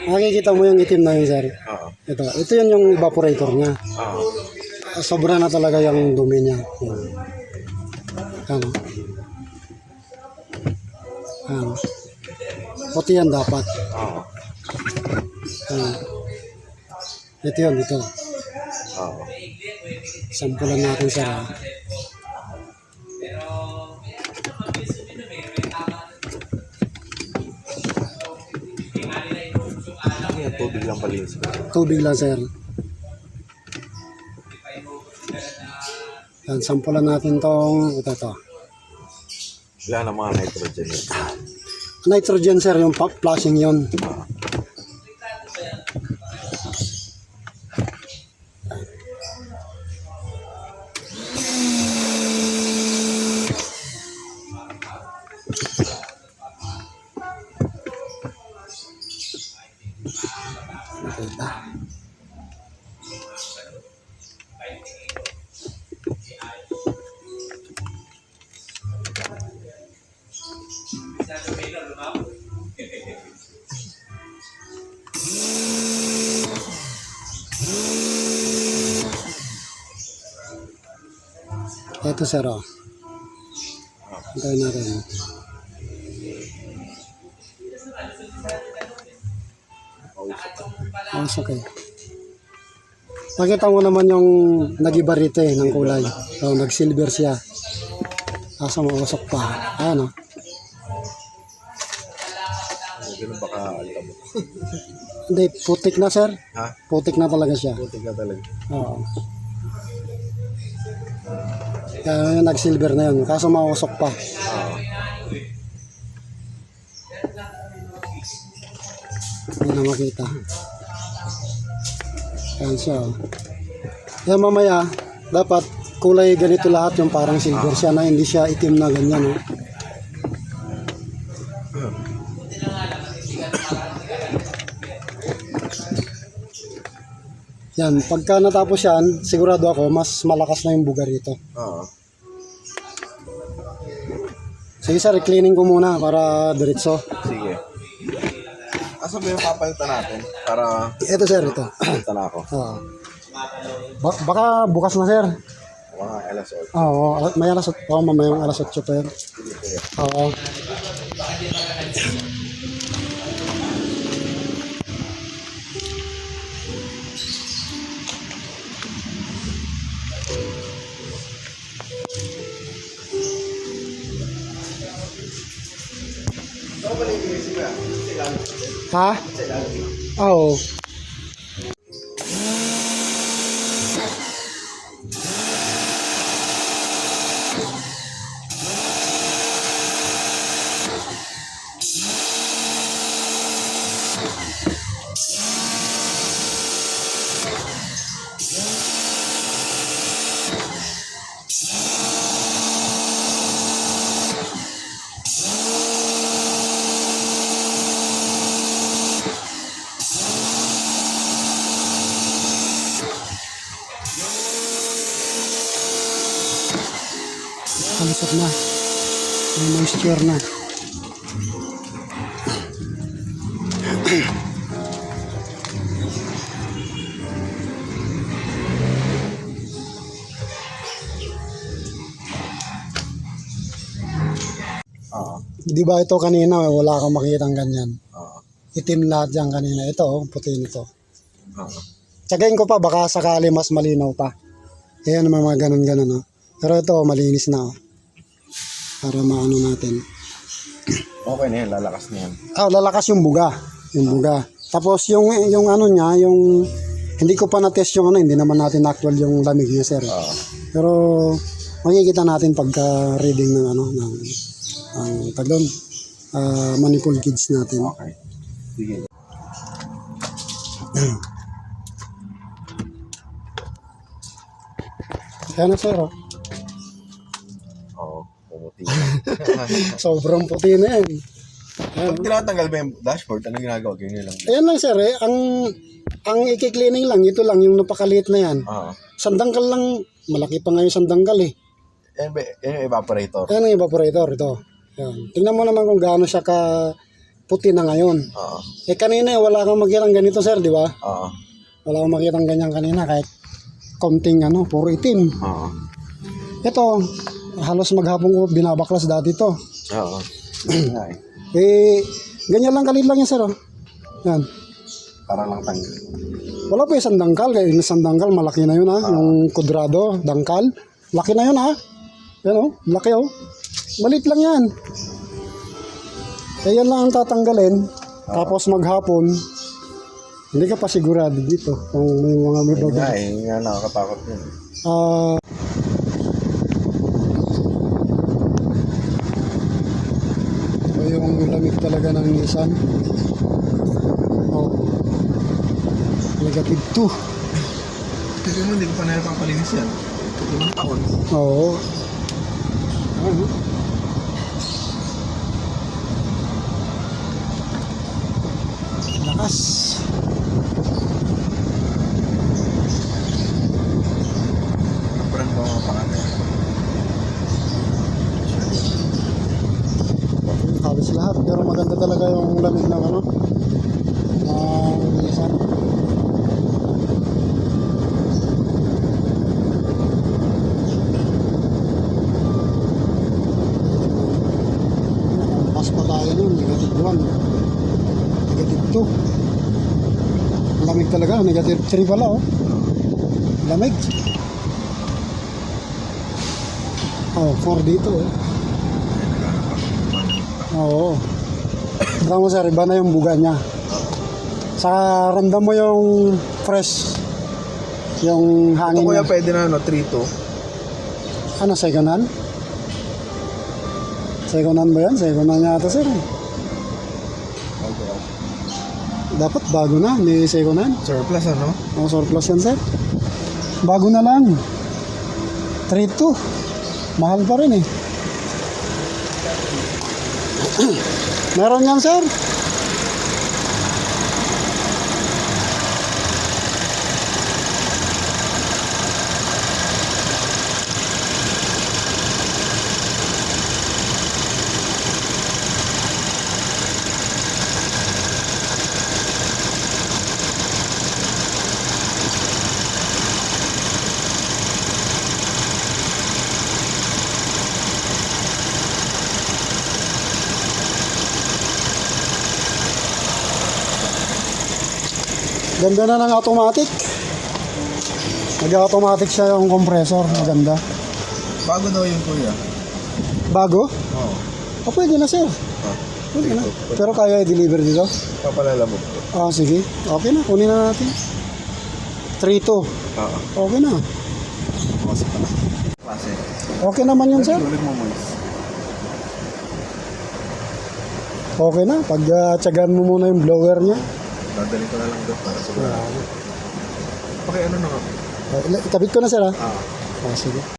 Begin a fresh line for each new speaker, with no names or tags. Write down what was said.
Makikita mo yung itim na yun, sir.
Oo.
Ito yun yung evaporator niya.
Oo.
Sobra na talaga yung dumi niya. Ano? Ano? Puti yan dapat.
Oo.
Ano? Ito yun, ito.
Oo.
Sampulan natin, sir.
Yan, tubig lang palinis.
Tubig lang, sir. Yan, sampulan natin tong ito.
Wala na mga nitrogen yun.
Nitrogen, sir, yung flashing yun. Nakita. Ito, sir, oh. Antayin natin. Oh, okay. Nakita mo naman yung nag-iba rito ng kulay. So, nag-silver siya. Asa mo usok pa. Ayan, oh.
Ganun baka alikabok.
Hindi, putik na, sir.
Ha?
Putik na talaga siya.
Putik na talaga.
Oo. Kaya yung nag-silver na yun. Kaso mausok pa.
Oo.
Hindi na makita. Ayan siya. Oh. Kaya mamaya, dapat kulay ganito lahat yung parang silver siya na hindi siya itim na ganyan. Oh. Yan, pagka natapos yan, sigurado ako mas malakas na yung buga rito.
Oo.
Sige, sir, cleaning ko muna para diretso.
Sige. Asa ba yung papalitan natin? Para
Ito, sir, ito.
palitan na ako.
Oo. Baka bukas na, sir.
Mga alas 8.
Oo, may alas 8 pa, mamayang alas 8 pa yun. Oo. Ha? Oo. Kalusot na. May moisture na.
Oo.
Di ba ito kanina, wala kang makitang ganyan.
Oo.
Itim lahat dyan kanina. Ito, oh, puti nito.
Oo.
Tsagain ko pa, baka sakali mas malinaw pa. Ayan naman mga ganun-ganun. Oh. Pero ito, malinis na. Oh. Para maano natin.
Okay na yan, lalakas na yan.
Lalakas yung buga. Yung buga. Tapos yung ano niya, yung hindi ko pa na-test yung ano, hindi naman natin actual yung lamig niya, sir.
Oo.
Pero makikita natin pagka reading ng ano, ng taglon, manifold gauge natin.
Okay. Sige.
Kaya na, sir. Oh.
Oo. Pumuti.
Sobrang puti na yan. Ayan.
Pag tinatanggal ba yung dashboard, anong ginagawa? Ganyan lang.
Ayan lang, sir. Ang i-cleaning lang, ito lang, yung napakaliit na yan.
Oo.
Sandangkal lang, malaki pa nga yung sandangkal eh.
Yan yung evaporator.
Ayan ang evaporator, ito. Ayan. Tingnan mo naman kung gaano siya ka puti na ngayon.
Oo.
Eh kanina wala kang makitang ganito sir, di ba?
Oo.
Wala kang makitang ganyan kanina kahit konting puro itim.
Oo.
Ito, halos maghapon ko binabaklas dati to.
Oo. Yun nga eh.
Eh, ganyan lang kalit lang yan sir. Oh. Yan.
Para lang tanggal.
Wala pa isang dangkal. Kaya isang dangkal, malaki na yun ha. Yung kudrado, dangkal. Laki na yun ha. Yan oh, laki oh. Malit lang yan. Eh yan lang ang tatanggalin. Tapos maghapon, hindi ka pa sigurado dito kung may mga may
Yun
bago.
nga eh. Yun nga nakakatakot yun.
Ito yung lamig talaga ng Nissan. Oh. Negative 2.
Kasi mo, hindi ko pa napapalinis yan. 5 taon.
Oo. Ano? Lakas.
Parang ba mga pangalan?
Halos lahat. Pero maganda talaga yung lamig ng ng Nissan. Pas pa tayo nun. Negative 1. Negative 2. Lamig talaga. Negative 3 pala oh. Lamig. Oh, 4 dito oh. Oo. Alam mo sir, iba na yung buga niya. Saka ramdam mo yung fresh. Yung
Ito
hangin
kuya
niya.
pwede na 3-2.
Ano, second hand? Second hand ba yan? Second hand yata sir.
Okay.
Dapat bago na, hindi second hand.
Surplus ano?
O surplus yan sir. Bago na lang. 3.2. Mahal pa rin eh. Meron yan sir. Ganda na ng automatic. Nag-automatic siya yung compressor. Maganda.
Bago daw yung kuya.
Bago?
Oo.
O pwede na sir. Pwede na. Pero kaya i-deliver dito?
Papalalabog ko.
Ah, sige. Okay na. Kunin na natin. 3.2.
Oo.
Okay na.
Kasi pa na. Klase.
Okay naman yun sir.
Ulit mo moist.
Okay na. Pag tsagaan mo muna yung blower niya.
Dadali ko na lang doon para sigurado. Okay, ano na nga?
Itabit ko na sir ha.
Ah.
Ah, sige.